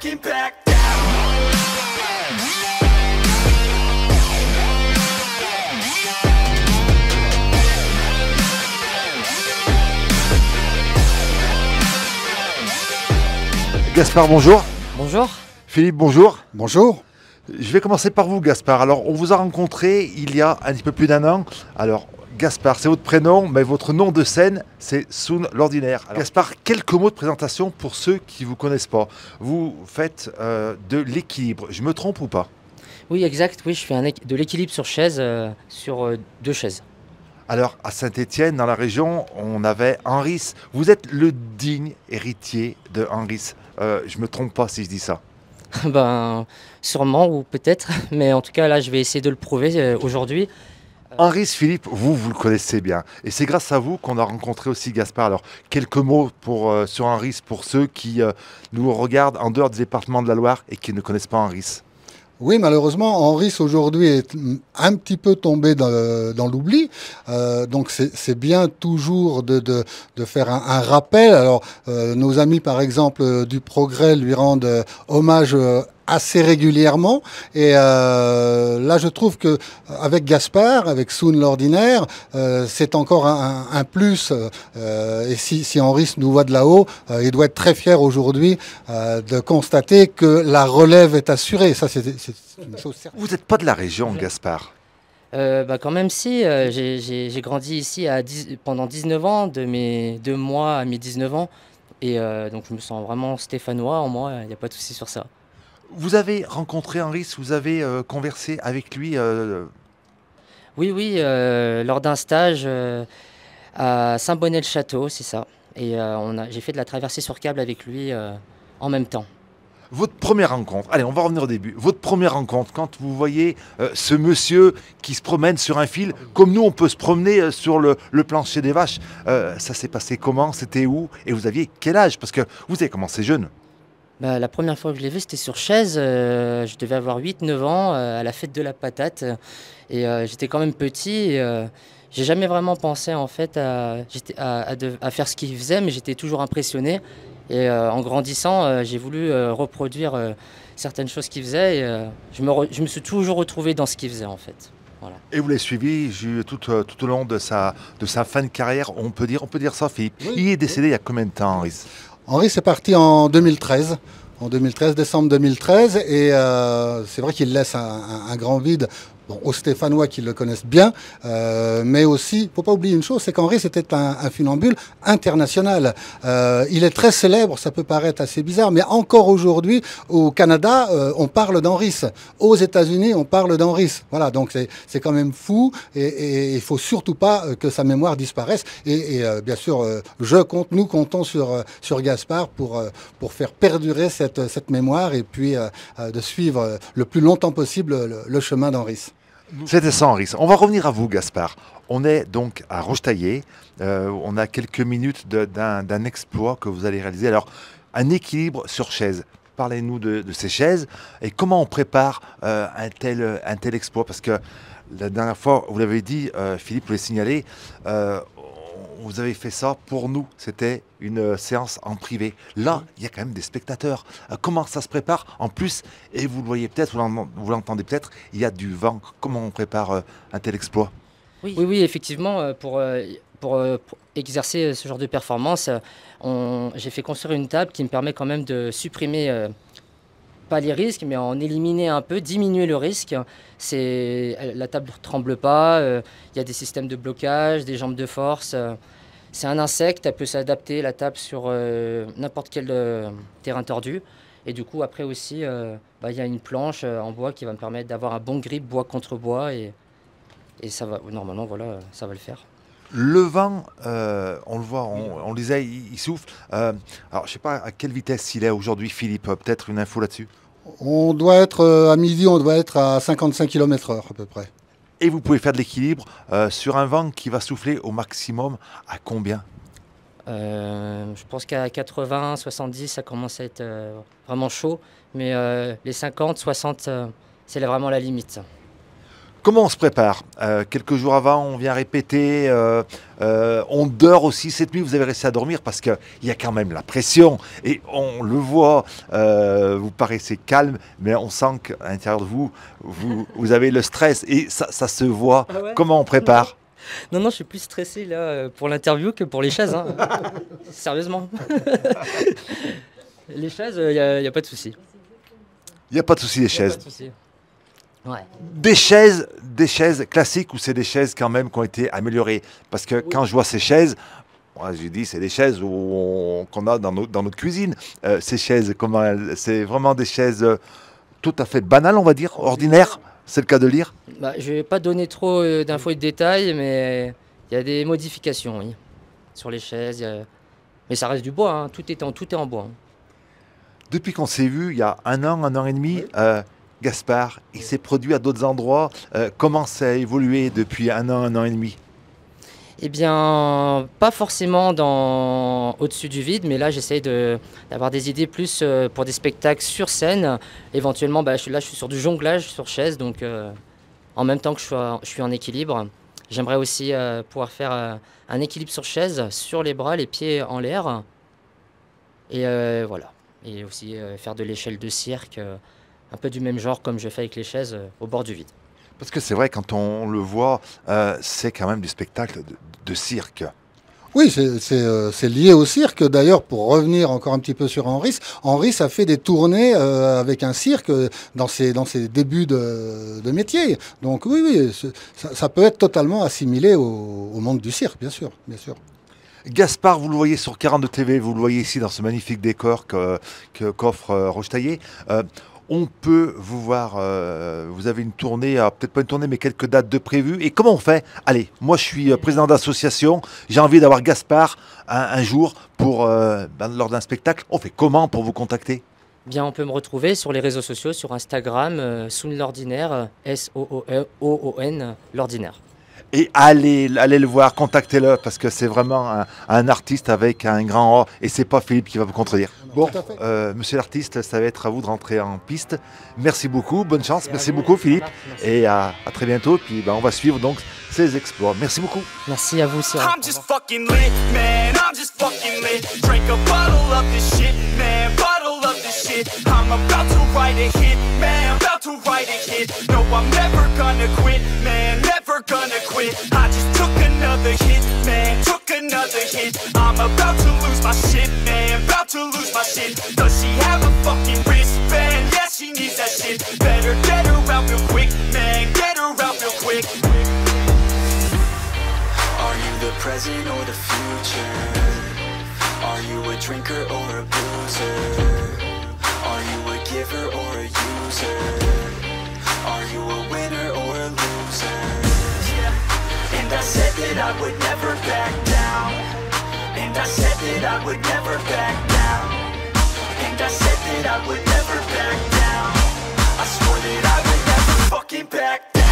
Get back down. Gaspard, bonjour. Bonjour. Philippe, bonjour. Bonjour. Je vais commencer par vous, Gaspard. Alors, on vous a rencontré il y a un petit peu plus d'un an. Alors, Gaspard, c'est votre prénom, mais votre nom de scène, c'est Soun l'Ordinaire. Alors, Gaspard, quelques mots de présentation pour ceux qui ne vous connaissent pas. Vous faites de l'équilibre. Je me trompe ou pas? Oui, exact. Oui, je fais de l'équilibre sur chaise, sur deux chaises. Alors, à Saint-Étienne, dans la région, on avait Henris. Vous êtes le digne héritier de Henris. Je me trompe pas si je dis ça. Ben, sûrement ou peut-être, mais en tout cas, là, je vais essayer de le prouver aujourd'hui. Henris, Philippe, vous le connaissez bien. Et c'est grâce à vous qu'on a rencontré aussi Gaspard. Alors, quelques mots sur Henris pour ceux qui nous regardent en dehors du département de la Loire et qui ne connaissent pas Henris. Oui, malheureusement, Henris aujourd'hui est un petit peu tombé dans l'oubli. Donc c'est bien toujours de faire un rappel. Alors nos amis, par exemple, du Progrès lui rendent hommage assez régulièrement. Et là, je trouve que avec Gaspard, avec Soun l'Ordinaire, c'est encore un plus. Et si Henris nous voit de là-haut, il doit être très fier aujourd'hui de constater que la relève est assurée. Ça, c'est une chose certaine. Vous n'êtes pas de la région, Gaspard. Bah, quand même si, j'ai grandi ici pendant 19 ans, de moi à mes 19 ans. Et donc je me sens vraiment stéphanois en moi, il n'y a pas de souci sur ça. Vous avez rencontré Henris, vous avez conversé avec lui Oui, lors d'un stage à Saint-Bonnet-le-Château, c'est ça. Et j'ai fait de la traversée sur câble avec lui en même temps. Votre première rencontre, allez, on va revenir au début. Votre première rencontre, quand vous voyez ce monsieur qui se promène sur un fil, comme nous on peut se promener sur le plancher des vaches, ça s'est passé comment? C'était où? Et vous aviez quel âge? Parce que vous avez commencé jeune. Bah, la première fois que je l'ai vu, c'était sur chaise. Je devais avoir 8-9 ans à la fête de la patate. Et j'étais quand même petit. J'ai jamais vraiment pensé en fait à faire ce qu'il faisait, mais j'étais toujours impressionné. Et en grandissant, j'ai voulu reproduire certaines choses qu'il faisait. Et je me suis toujours retrouvé dans ce qu'il faisait en fait. Voilà. Et vous l'avez suivi tout au long de sa fin de carrière, on peut dire ça, Philippe. Oui. Il est décédé il y a combien de temps, Henris? Henris est parti en 2013. En 2013, décembre 2013, et c'est vrai qu'il laisse un grand vide aux Stéphanois qui le connaissent bien, mais aussi, il ne faut pas oublier une chose, c'est qu'Henri c'était un funambule international. Il est très célèbre, ça peut paraître assez bizarre, mais encore aujourd'hui, au Canada, on parle d'Henris. Aux États-Unis, on parle d'Henris. Voilà, donc c'est quand même fou, et il ne faut surtout pas que sa mémoire disparaisse. Et bien sûr, nous comptons sur Gaspard pour faire perdurer cette mémoire et puis de suivre le plus longtemps possible le chemin d'Henris. C'était ça, Henris. On va revenir à vous, Gaspard. On est donc à Rochetaillé. On a quelques minutes d'un exploit que vous allez réaliser. Alors, un équilibre sur chaise. Parlez-nous de ces chaises et comment on prépare un tel exploit. Parce que la dernière fois, vous l'avez dit, Philippe, vous l'avez signalé, vous avez fait ça pour nous. C'était une séance en privé. Là, il y a quand même des spectateurs. Comment ça se prépare? En plus, et vous le voyez peut-être, vous l'entendez peut-être, il y a du vent. Comment on prépare un tel exploit? Oui, effectivement, pour exercer ce genre de performance, j'ai fait construire une table qui me permet quand même de supprimer, pas les risques, mais en éliminer un peu, diminuer le risque. La table ne tremble pas, il y a des systèmes de blocage, des jambes de force. C'est un insecte, elle peut s'adapter, la table, sur n'importe quel terrain tordu. Et du coup, après aussi, il y a une planche en bois qui va me permettre d'avoir un bon grip bois contre bois. Et ça va, normalement, voilà, ça va le faire. Le vent, on le voit, on le disait, il souffle. Alors, je ne sais pas à quelle vitesse il est aujourd'hui, Philippe. Peut-être une info là-dessus? On doit être, à midi, on doit être à 55 km/h à peu près. Et vous pouvez faire de l'équilibre sur un vent qui va souffler au maximum à combien? Je pense qu'à 80, 70, ça commence à être vraiment chaud. Mais les 50, 60, c'est vraiment la limite. Comment on se prépare? Quelques jours avant, on vient répéter, on dort aussi cette nuit, vous avez réussi à dormir parce qu'il y a quand même la pression et on le voit, vous paraissez calme, mais on sent qu'à l'intérieur de vous, vous avez le stress et ça se voit. Ah ouais? Comment on prépare? Non, non, je suis plus stressé là pour l'interview que pour les chaises, hein. Sérieusement. Les chaises, il n'y a pas de souci. Il n'y a pas de souci des Y a chaises. pas de souci. Ouais. Des chaises classiques ou c'est des chaises quand même qui ont été améliorées? Parce que quand je vois ces chaises, moi j'ai dit c'est des chaises qu'on a dans notre cuisine. Ces chaises, c'est vraiment des chaises tout à fait banales, on va dire, ordinaires. C'est le cas de lire. Bah, je vais pas donner trop d'infos et de détails, mais il y a des modifications, oui, sur les chaises. Mais ça reste du bois, hein. Tout est en bois, hein. Depuis qu'on s'est vu, il y a un an et demi, Gaspard, il s'est produit à d'autres endroits. Comment ça a évolué depuis un an et demi? Eh bien, pas forcément au-dessus du vide, mais là j'essaye d'avoir des idées plus pour des spectacles sur scène. Éventuellement, bah, je suis sur du jonglage sur chaise, donc en même temps que je suis en équilibre. J'aimerais aussi pouvoir faire un équilibre sur chaise, sur les bras, les pieds en l'air. Et voilà. Et aussi faire de l'échelle de cirque, un peu du même genre comme je fais avec les chaises au bord du vide. Parce que c'est vrai, quand on le voit, c'est quand même du spectacle de cirque. Oui, c'est lié au cirque. D'ailleurs, pour revenir encore un petit peu sur Henris, Henris a fait des tournées avec un cirque dans ses débuts de métier. Donc oui, ça peut être totalement assimilé au monde du cirque, bien sûr, bien sûr. Gaspard, vous le voyez sur 42 TV, vous le voyez ici dans ce magnifique décor qu'offre Rochetaillé. On peut vous voir, vous avez une tournée, peut-être pas une tournée, mais quelques dates de prévues. Et comment on fait? Allez, moi je suis président d'association, j'ai envie d'avoir Gaspard un jour lors d'un spectacle. On fait comment pour vous contacter? Bien, on peut me retrouver sur les réseaux sociaux, sur Instagram, Soun l'ordinaire, SOON l'ordinaire. Et allez le voir, contactez-le, parce que c'est vraiment un artiste avec un grand A, et c'est pas Philippe qui va vous contredire. Bon, Tout à fait. monsieur l'artiste, ça va être à vous de rentrer en piste. Merci beaucoup, bonne chance, merci beaucoup Philippe, et à très bientôt. Puis on va suivre donc ces exploits. Merci beaucoup. Merci à vous aussi. I'm just fucking lit, man. I'm just fucking lit. Drink a bottle of this shit, man. Bottle of this shit. I'm about to write a hit, man. About to write a hit. No, I'm never gonna quit, man. Never gonna quit. I just took another hit, man. Took another hit. I'm about to lose my shit, man. About to lose my shit. Does she have a fucking wristband? Yeah, she needs that shit. Better get her out real quick, man. Get her out real quick. Are you the present or the future? Are you a drinker or a boozer? Are you a giver or a user? Are you a winner or a loser? Yeah. And I said that I would never back down. And I said that I would never back down. And I said that I would never back down. I swore that I would never fucking back down.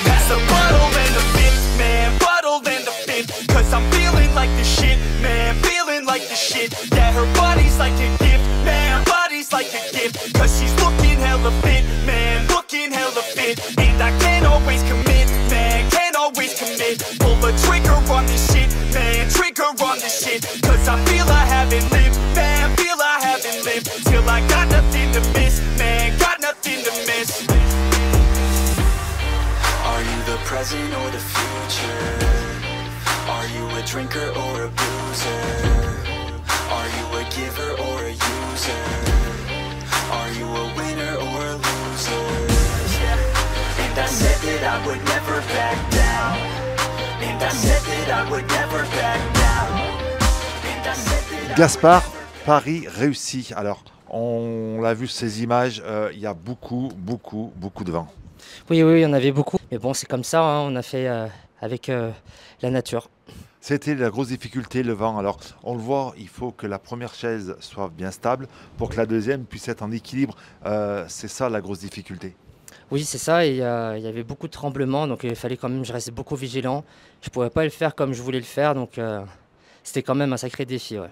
Pass the bottle and the fifth, man, bottle and the fifth. Cause I'm feeling like the shit, man, feeling like the shit. Yeah, her body's like a gift, man, body's like a gift. Cause she's looking hella fit, man, looking hella fit. And I can't always commit, man, can't always commit. Pull the trigger on this shit, man, trigger on this shit. Cause I feel I haven't lived, man, feel I haven't lived. Till I got nothing to miss, man, got nothing to miss. Are you the present or the future? Are you a drinker or a boozer? Are you a giver or a user? Are you a winner or a loser? Yeah. And I said that I would never back down. And I said that I would never back down. And I said that I Gaspard, Paris réussi. Alors, on l'a vu ces images, il y a beaucoup de vent. Oui, il y en avait beaucoup. Mais bon, c'est comme ça, hein, on a fait avec la nature. C'était la grosse difficulté, le vent. Alors, on le voit, il faut que la première chaise soit bien stable pour que la deuxième puisse être en équilibre. C'est ça la grosse difficulté. Oui, c'est ça, et il y avait beaucoup de tremblements, donc il fallait quand même que je reste beaucoup vigilant. Je ne pouvais pas le faire comme je voulais le faire, donc c'était quand même un sacré défi. Ouais.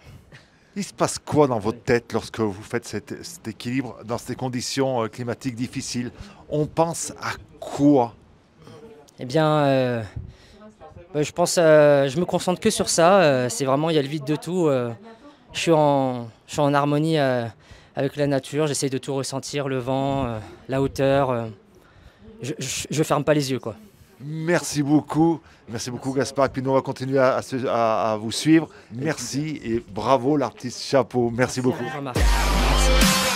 Il se passe quoi dans votre tête lorsque vous faites cet équilibre dans ces conditions climatiques difficiles? On pense à quoi? Eh bien, je pense, je me concentre que sur ça. C'est vraiment, il y a le vide de tout. Je suis en harmonie avec la nature. J'essaie de tout ressentir, le vent, la hauteur. Je ferme pas les yeux, quoi. Merci beaucoup Gaspard. Et puis nous on va continuer à vous suivre. Merci et bravo l'artiste chapeau. Merci beaucoup. Jean-Marc. Merci.